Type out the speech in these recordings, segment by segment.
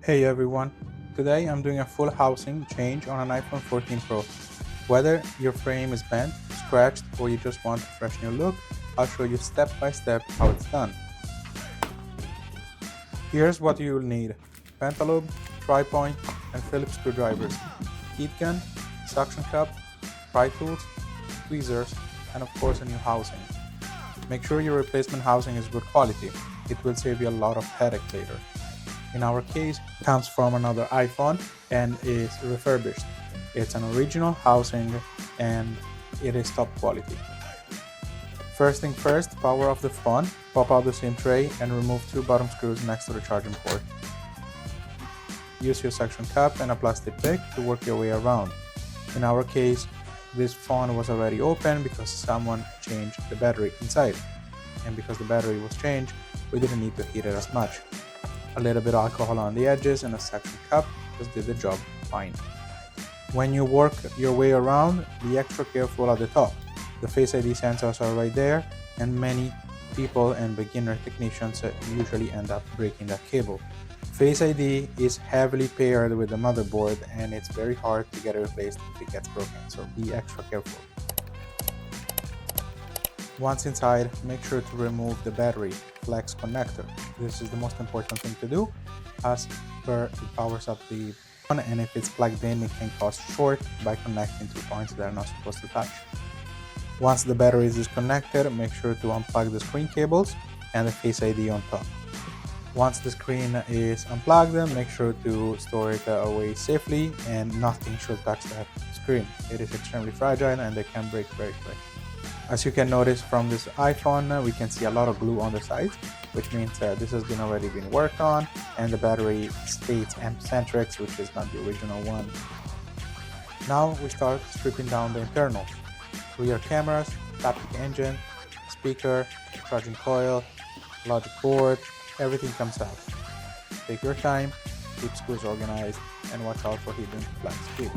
Hey everyone, today I'm doing a full housing change on an iPhone 14 Pro. Whether your frame is bent, scratched, or you just want a fresh new look, I'll show you step by step how it's done. Here's what you'll need: Pentalobe, tri-point, and Phillips screwdrivers, heat gun, suction cup, pry tools, tweezers, and of course a new housing. Make sure your replacement housing is good quality. It will save you a lot of headache later. In our case, comes from another iPhone and is refurbished. It's an original housing and it is top quality. First thing first, power off the phone, pop out the SIM tray and remove two bottom screws next to the charging port. Use your suction cup and a plastic pick to work your way around. In our case, this phone was already open because someone changed the battery inside. And because the battery was changed, we didn't need to heat it as much. A little bit of alcohol on the edges and a suction cup just did the job fine. When you work your way around, be extra careful at the top. The Face ID sensors are right there, and many people and beginner technicians usually end up breaking that cable. Face ID is heavily paired with the motherboard and it's very hard to get it replaced if it gets broken, so be extra careful. Once inside, make sure to remove the battery flex connector. This is the most important thing to do, as per it powers up the phone, and if it's plugged in, it can cause short by connecting two points that are not supposed to touch. Once the battery is disconnected, make sure to unplug the screen cables and the Face ID on top. Once the screen is unplugged, make sure to store it away safely and nothing should touch that screen. It is extremely fragile and they can break very quick. As you can notice from this iPhone, we can see a lot of glue on the sides, which means this has already been worked on, and the battery states M-Centrix, which is not the original one. Now we start stripping down the internals. Rear cameras, taptic engine, speaker, charging coil, logic board, everything comes out. Take your time, keep screws organized, and watch out for hidden flat screws.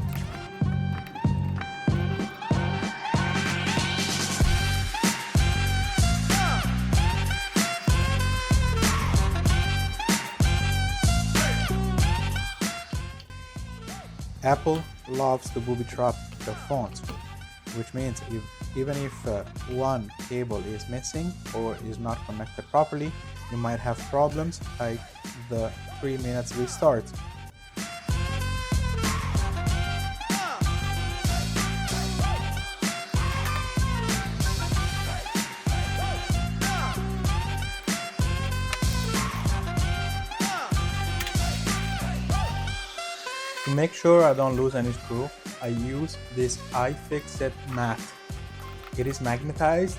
Apple loves to booby trap their phones, which means even if one cable is missing or is not connected properly, you might have problems like the 3 minutes restart. To make sure I don't lose any screw, I use this iFixit mat. It is magnetized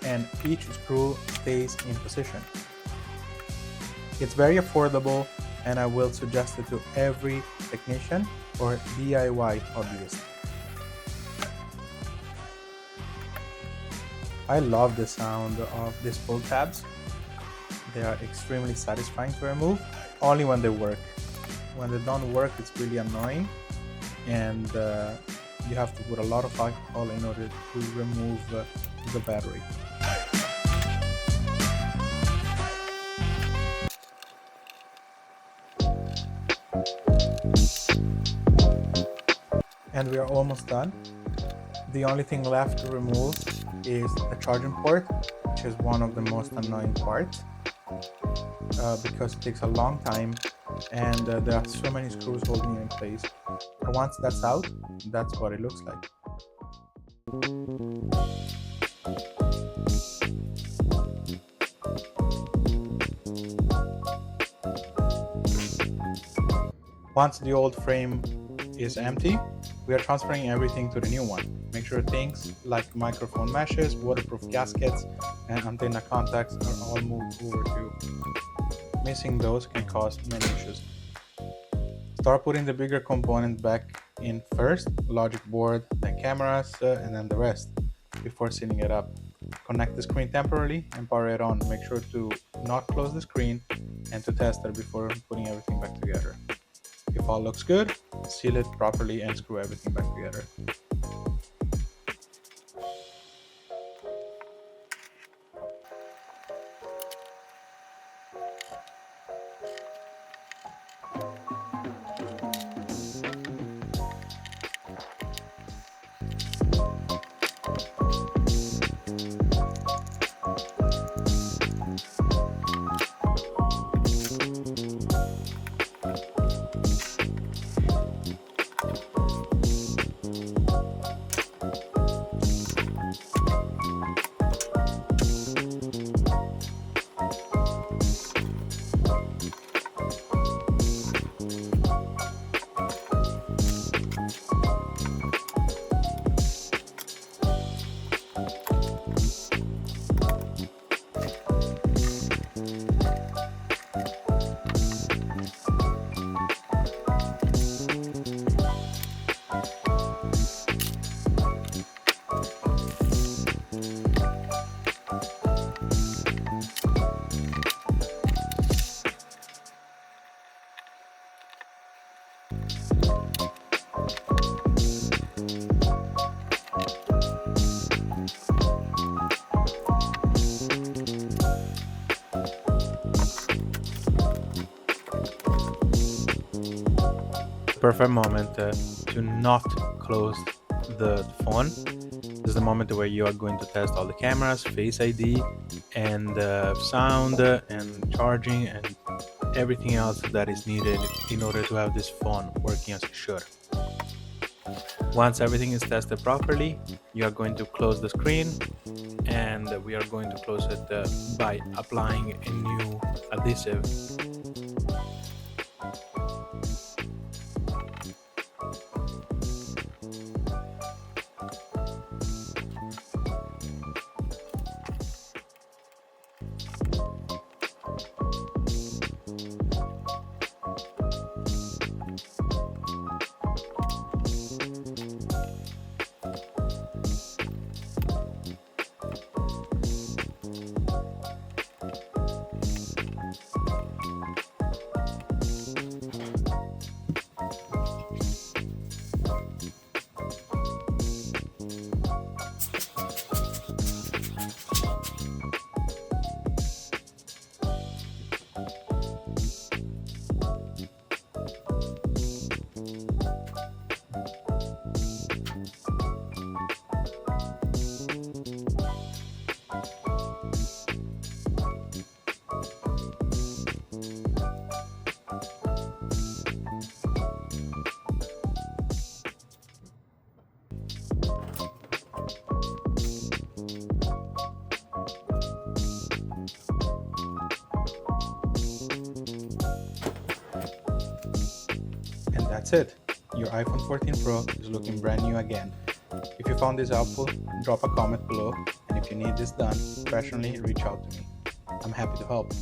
and each screw stays in position. It's very affordable and I will suggest it to every technician or DIY hobbyist. I love the sound of these pull tabs. They are extremely satisfying to remove, only when they work. When they don't work, it's really annoying, and you have to put a lot of alcohol in order to remove the battery. And we are almost done. The only thing left to remove is the charging port, which is one of the most annoying parts because it takes a long time and there are so many screws holding it in place. And once that's out, that's what it looks like. Once the old frame is empty, we are transferring everything to the new one. Make sure things like microphone meshes, waterproof gaskets, and antenna contacts are all moved over too. Missing those can cause many issues. Start putting the bigger component back in first, logic board, then cameras, and then the rest, before setting it up. Connect the screen temporarily and power it on. Make sure to not close the screen and to test it before putting everything back together. If all looks good, seal it properly and screw everything back together. perfect moment to not close the phone. This is the moment where you are going to test all the cameras, Face ID, and sound, and charging, and everything else that is needed in order to have this phone working as it should. Once everything is tested properly, you are going to close the screen, and we are going to close it by applying a new adhesive. And that's it. Your iPhone 14 Pro is looking brand new again. If you found this helpful, drop a comment below, and if you need this done professionally, reach out to me. I'm happy to help.